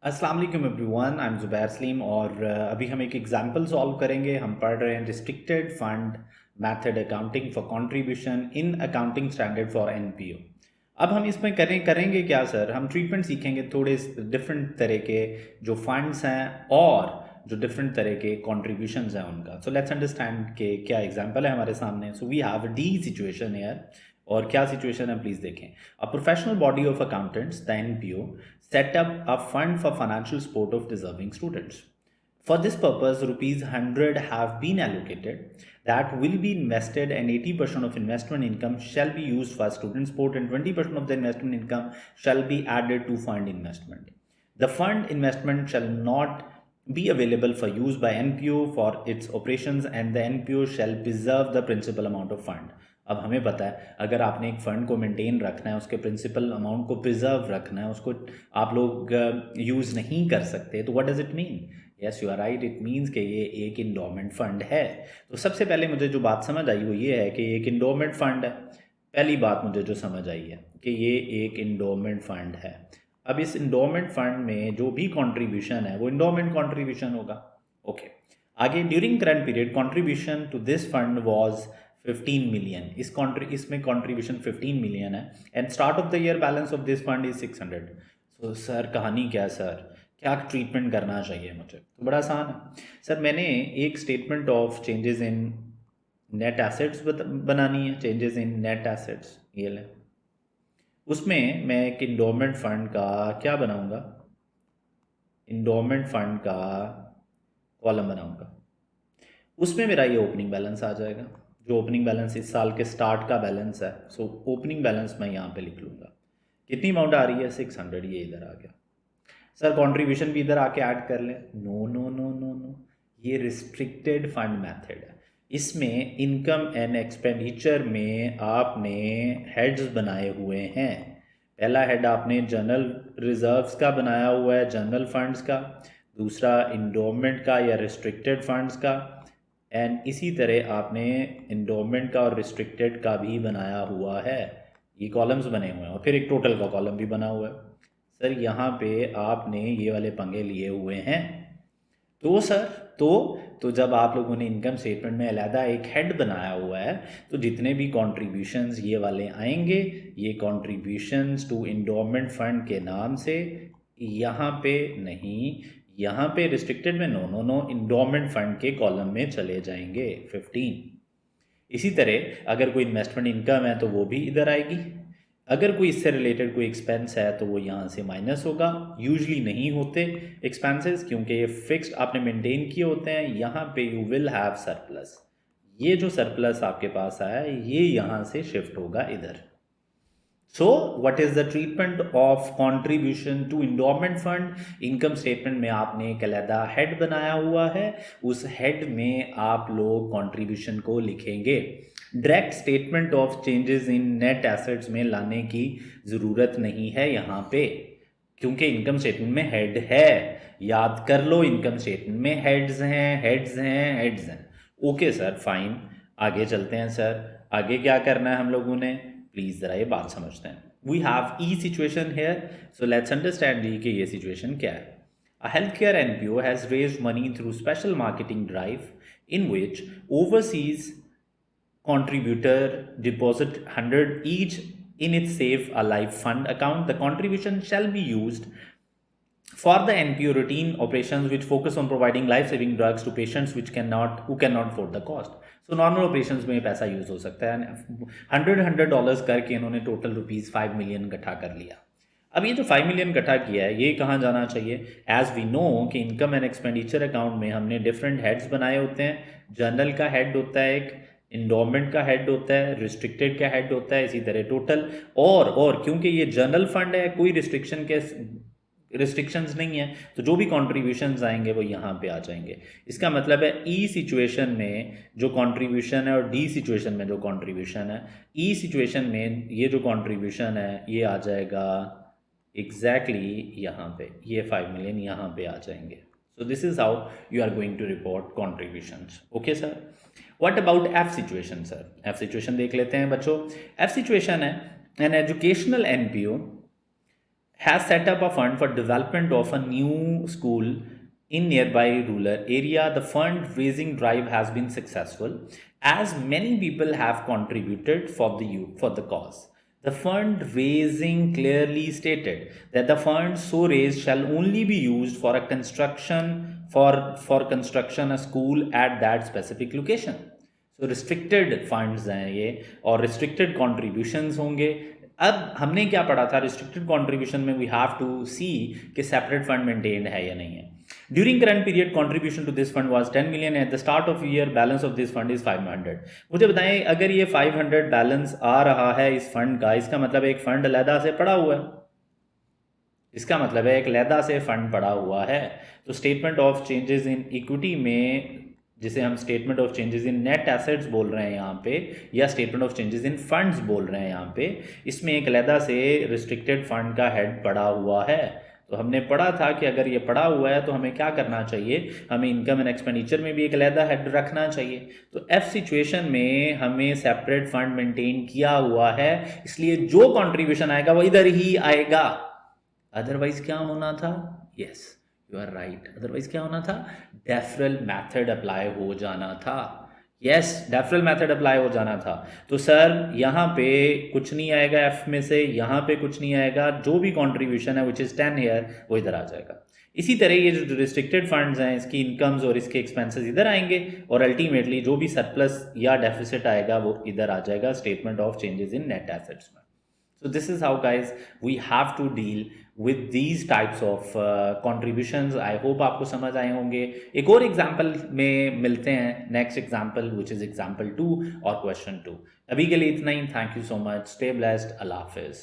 अस्सलाम वालेकुम everyone, I am Zubair Salim और अभी हम एक एग्जांपल सॉल्व करेंगे। हम पढ़ रहे हैं restricted fund method accounting for contribution in accounting standard for NPO. अब हम इसमें करेंगे क्या सर, हम ट्रीटमेंट सीखेंगे थोड़े डिफरेंट तरह के जो फंड्स हैं और जो डिफरेंट तरह के कॉन्ट्रीब्यूशंस हैं उनका। सो लेट्स अंडरस्टैंड के क्या एग्जांपल है हमारे सामने। So we have D situation here. और क्या सिचुएशन है प्लीज देखें। A professional body of accountants the NPO set up a fund for financial support of deserving students. For this purpose, rupees 100 have been allocated that will be invested, and 80% of investment income shall be used for student support and 20% of the investment income shall be added to fund investment. The fund investment shall not be available for use by NPO for its operations, and the NPO shall preserve the principal amount of fund. अब हमें पता है अगर आपने एक fund को maintain रखना है, उसके प्रिंसिपल अमाउंट को प्रिजर्व रखना है, उसको आप लोग यूज़ नहीं कर सकते, तो what does it mean? Yes you are right, it means कि ये एक इंडोमेंट फ़ंड है। तो सबसे पहले मुझे जो बात समझ आई वो ये है कि एक इंडोमेंट फ़ंड है। पहली बात मुझे जो समझ आई है कि ये एक इंडोमेंट फ़ंड है। अब इस इंडोमेंट फ़ंड में जो भी कॉन्ट्रीब्यूशन है वो इंडोमेंट कॉन्ट्रीब्यूशन होगा। ओके, आगे during current period contribution to this fund was 15 million. इसमें कंट्रीब्यूशन 15 मिलियन है and start of the year balance of this fund is 600। So sir कहानी क्या सर, क्या ट्रीटमेंट करना चाहिए मुझे? तो बड़ा आसान है सर, मैंने एक statement of changes in net assets बनानी है। चेंजेस इन नेट एसेट्स ये लें, उसमें मैं एक इंडोमेंट फंड का क्या बनाऊंगा, इंडोमेंट फंड का कॉलम बनाऊंगा। उसमें मेरा ये ओपनिंग बैलेंस आ जाएगा, जो ओपनिंग बैलेंस इस साल के स्टार्ट का बैलेंस है। सो ओपनिंग बैलेंस मैं यहाँ पे लिख लूँगा। कितनी अमाउंट आ रही है? 600। ये इधर आ गया। सर कंट्रीब्यूशन भी इधर आके ऐड कर लें? No no no no no, ये रिस्ट्रिक्टेड फंड मेथड है। इसमें इनकम एंड एक्सपेंडिचर में आपने हेड्स बनाए हुए हैं। पहला हेड आपने जनरल रिजर्व्स का बनाया हुआ है, जनरल फंड्स का। दूसरा इंडोमेंट का या रिस्ट्रिक्टेड फंड्स का। एंड इसी तरह आपने इंडोमेंट का और रिस्ट्रिक्टेड का भी बनाया हुआ है। ये कॉलम्स बने हुए हैं और फिर एक टोटल का कॉलम भी बना हुआ है। सर यहाँ पे आपने ये वाले पंगे लिए हुए हैं। तो सर तो जब आप लोगों ने इनकम स्टेटमेंट में अलहदा एक हेड बनाया हुआ है, तो जितने भी कॉन्ट्रीब्यूशंस ये वाले आएंगे, ये कॉन्ट्रीब्यूशंस टू इंडोमेंट फंड के नाम से यहाँ पे नहीं, यहाँ पे रिस्ट्रिक्टेड में no no no, endowment fund के कॉलम में चले जाएंगे 15। इसी तरह अगर कोई इन्वेस्टमेंट इनकम है तो वो भी इधर आएगी। अगर कोई इससे रिलेटेड कोई एक्सपेंस है तो वो यहाँ से माइनस होगा। यूजली नहीं होते एक्सपेंसेस, क्योंकि ये फिक्स्ड आपने मेंटेन किए होते हैं। यहाँ पे यू विल हैव सरप्लस। ये जो सरप्लस आपके पास आया है ये यहाँ से शिफ्ट होगा इधर। So what is the treatment of contribution to endowment fund? Income statement में आपने एक अलहदा हेड बनाया हुआ है, उस हेड में आप लोग कंट्रीब्यूशन को लिखेंगे। Direct statement of changes in net assets में लाने की ज़रूरत नहीं है यहाँ पे, क्योंकि इनकम स्टेटमेंट में हेड है। याद कर लो, इनकम स्टेटमेंट में हेड्स हैं, हेड्स हैं, हेड्स हैं। ओके सर, फाइन, आगे चलते हैं सर। आगे क्या करना है हम लोगों ने, प्लीज़ ज़रा ये बात समझते हैं। We have E situation here, so let's understand कि ये सिचुएशन क्या है। A healthcare NPO has raised money through special marketing drive in which overseas contributor deposit 100 each in its Save a Life Fund account. The contribution shall be used for the NPO routine operations which focus on providing life-saving drugs to patients who cannot afford the cost. So normal operations में पैसा use हो सकता है। $100 करके इन्होंने total ₹5 million इकट्ठा कर लिया। अब ये जो 5 मिलियन इकट्ठा किया है ये कहाँ जाना चाहिए? एज वी नो कि इनकम एंड एक्सपेंडिचर अकाउंट में हमने डिफरेंट हेड्स बनाए होते हैं। जनरल का हेड होता है एक, इंडोमेंट का हेड होता है, रिस्ट्रिक्टेड का हेड होता है, इसी तरह टोटल। और क्योंकि ये जनरल फंड है, कोई रिस्ट्रिक्शंस नहीं है, तो जो भी कॉन्ट्रीब्यूशंस आएंगे वो यहाँ पे आ जाएंगे। इसका मतलब है ई सिचुएशन में जो कॉन्ट्रीब्यूशन है और डी सिचुएशन में जो कॉन्ट्रीब्यूशन है, ई सिचुएशन में ये जो कॉन्ट्रीब्यूशन है ये आ जाएगा एग्जैक्टली यहाँ पे, ये 5 मिलियन यहाँ पे आ जाएंगे। So this is how you are going to report contributions. Okay sir, what about F situation sir? F situation देख लेते हैं बच्चों। एफ सिचुएशन है, an educational NPO has set up a fund for development of a new school in nearby rural area. The fund raising drive has been successful as many people have contributed for the cause. The fund raising clearly stated that the funds so raised shall only be used for a construction a school at that specific location. So restricted funds हैं ये और restricted contributions होंगे. अब हमने क्या पढ़ा था, restricted contribution में वी हैव टू सी कि सेपरेट फंड मेंटेन्ड है या नहीं है. During current period contribution to this fund was 10 million. At the start of year balance of this fund is 500. मुझे बताएं, अगर ये 500 बैलेंस आ रहा है इस फंड का, इसका मतलब एक फंड अलहदा से पड़ा हुआ है. इसका मतलब है एक अलहदा से फंड पड़ा हुआ है. तो statement of changes in equity में, जिसे हम statement of changes in net assets बोल रहे हैं यहाँ पे, या statement of changes in funds बोल रहे हैं यहाँ पे, इसमें एक अलहदा से रिस्ट्रिक्टेड फंड का हेड पड़ा हुआ है. तो हमने पढ़ा था कि अगर ये पड़ा हुआ है तो हमें क्या करना चाहिए, हमें इनकम एंड एक्सपेंडिचर में भी एक अलहदा हेड रखना चाहिए. तो एफ सिचुएशन में हमें सेपरेट फंड मेंटेन किया हुआ है, इसलिए जो कॉन्ट्रीब्यूशन आएगा वो इधर ही आएगा. अदरवाइज क्या होना था, yes you are right, otherwise क्या होना था, डेफरल मेथड अप्लाई हो जाना था. यस, डेफरल मेथड अप्लाई हो जाना था. तो सर यहाँ पे कुछ नहीं आएगा एफ में से, यहाँ पे कुछ नहीं आएगा, जो भी कंट्रीब्यूशन है विच इज़ 10 ईयर वो इधर आ जाएगा. इसी तरह ये जो रिस्ट्रिक्टेड फंड्स हैं, इसकी इनकम्स और इसके एक्सपेंसेस इधर आएंगे और अल्टीमेटली जो भी सरप्लस या डेफिसिट आएगा वो इधर आ जाएगा statement of changes in net assets में. So this is how guys we have to deal with these types of contributions. I hope आपको समझ आए होंगे. एक और एग्जाम्पल में मिलते हैं, next example which is example 2 और क्वेश्चन 2. अभी के लिए इतना ही. Thank you so much. Stay blessed. अल्लाह हाफिज़.